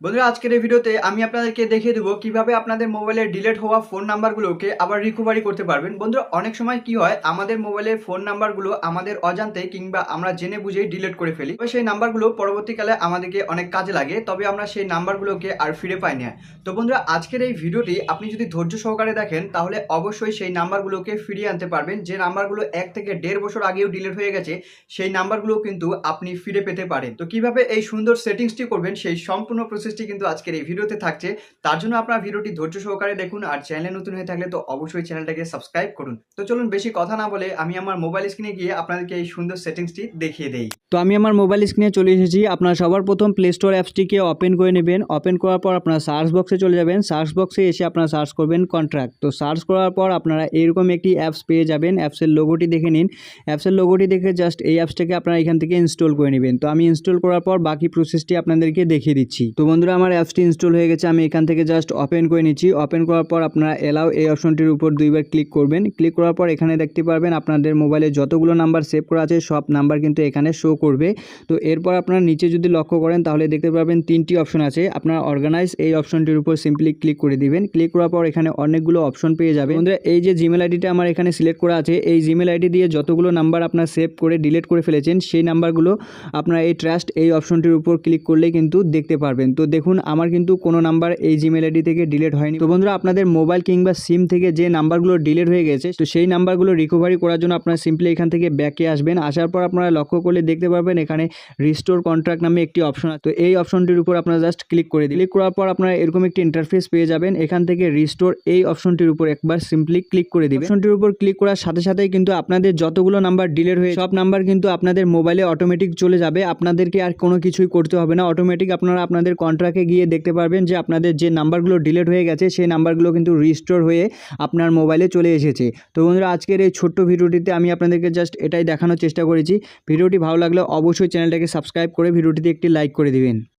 বন্ধুরা আজকের এই ভিডিওতে আমি আপনাদেরকে দেখিয়ে দেবো কিভাবে আপনাদের মোবাইলে ডিলিট হওয়া ফোন নাম্বারগুলোকে আবার রিকভারি করতে পারবেন। বন্ধুরা অনেক সময় কি হয়, আমাদের মোবাইলের ফোন নাম্বারগুলো আমাদের অজান্তে কিংবা আমরা জেনে বুঝেই ডিলিট করে ফেলি। তবে সেই নাম্বারগুলো পরবর্তীকালে আমাদেরকে অনেক কাজে লাগে, তবে আমরা সেই নাম্বারগুলোকে আর ফিরে পাই না। তো বন্ধুরা আজকের এই ভিডিওটি আপনি যদি ধৈর্য সহকারে দেখেন তাহলে অবশ্যই সেই নাম্বারগুলোকে ফিরিয়ে আনতে পারবেন। যে নাম্বারগুলো 1 থেকে 1.5 বছর আগেও ডিলিট হয়ে গেছে সেই নাম্বারগুলো কিন্তু আপনি ফিরে পেতে পারেন। তো কিভাবে এই সুন্দর সেটিংসটি করবেন সেই সম্পূর্ণ প্রসেসটি কিন্তু আজকের এই ভিডিওতে থাকছে। তার জন্য আপনার ভিডিওটি ধৈর্য সহকারে দেখুন, আর চ্যানেলে নতুন হয়ে থাকলে তো অবশ্যই চ্যানেলটাকে সাবস্ক্রাইব করুন। তো চলুন বেশি কথা না বলে আমি আমার মোবাইল স্ক্রিনে গিয়ে আপনাদেরকে এই সুন্দর সেটিংসটি দেখিয়ে দেই। তো আমি আমার মোবাইল স্ক্রিনে চলে এসেছি। আপনারা সবার প্রথম প্লে স্টোর অ্যাপসটিকে ওপেন করে নেবেন। ওপেন করার পর আপনারা সার্চ বক্সে চলে যাবেন। সার্চ বক্সে এসে আপনারা সার্চ করবেন কন্ট্রাক্ট। তো সার্চ করার পর আপনারা এরকম একটি অ্যাপস পেয়ে যাবেন। অ্যাপসের লোগোটি দেখে নিন। অ্যাপসের লোগোটি দেখে জাস্ট এই অ্যাপসটাকে আপনারা এখান থেকে ইনস্টল করে নেবেন। তো আমি ইনস্টল করার পর বাকি প্রসেসটি আপনাদেরকে দেখিয়ে দিচ্ছি। তো বন্ধুরা আমার অ্যাপসটি ইনস্টল হয়ে গেছে, আমি এখান থেকে জাস্ট ওপেন করে নিচ্ছি। ওপেন করার পর আপনারা এলাও এই অপশনটির উপর 2বার ক্লিক করবেন। ক্লিক করার পর এখানে দেখতে পারবেন আপনাদের মোবাইলে যতগুলো নাম্বার সেভ করা আছে সব নাম্বার কিন্তু এখানে শো করবে। তো এরপর আপনারা নিচে যদি লক্ষ্য করেন তাহলে দেখতে পারবেন 3টি অপশন আছে। আপনারা অর্গানাইজ এই অপশনটির উপর সিম্পলি ক্লিক করে দিবেন। ক্লিক করার পর এখানে অনেকগুলো অপশন পেয়ে যাবেন। বন্ধুরা এই যে জিমেল আইডিটা আমার এখানে সিলেক্ট করা আছে, এই জিমেল আইডি দিয়ে যতগুলো নাম্বার আপনারা সেভ করে ডিলিট করে ফেলেছেন সেই নাম্বারগুলো আপনারা এই ট্রাস্ট এই অপশনটির উপর ক্লিক করলে কিন্তু দেখতে পারবেন। তো দেখুন আমার কিন্তু কোনো নাম্বার এই জিমেল আইডি থেকে ডিলিট হয়নি। তো বন্ধুরা আপনাদের মোবাইল কিংবা সিম থেকে যে নাম্বারগুলো ডিলিট হয়ে গেছে তো সেই নাম্বারগুলো রিকভারি করার জন্য আপনারা সিম্পলি এখান থেকে ব্যাকে আসবেন। আসার পর আপনারা লক্ষ্য করলে দেখতে পারবেন এখানে রিস্টোর কন্ট্রাক্ট নামে একটি অপশন আছে। তো এই অপশনটির উপর আপনারা জাস্ট ক্লিক করে দিন। ক্লিক করার পর আপনারা এরকম একটি ইন্টারফেস পেয়ে যাবেন। এখান থেকে রিস্টোর এই অপশনটির উপর একবার সিম্পলি ক্লিক করে দিবেন। অপশনটির উপর ক্লিক করার সাথে সাথেই কিন্তু আপনাদের যতগুলো নাম্বার ডিলিট হয়ে সব নাম্বার কিন্তু আপনাদের মোবাইলে অটোমেটিক চলে যাবে। আপনাদেরকে আর কোনো কিছুই করতে হবে না। অটোমেটিক আপনারা আপনাদের কন্ট্রাক্টে গিয়ে দেখতে পারবেন যে আপনাদের যে নাম্বারগুলো ডিলিট হয়ে গেছে সেই নাম্বারগুলো কিন্তু রিস্টোর হয়ে আপনার মোবাইলে চলে এসেছে। তো বন্ধুরা আজকের এই ছোট্ট ভিডিওটিতে আমি আপনাদেরকে জাস্ট এটাই দেখানোর চেষ্টা করেছি। ভিডিওটি ভালো লাগলে অবশ্যই চ্যানেলটাকে সাবস্ক্রাইব করে ভিডিওটিতে একটি লাইক করে দিবেন।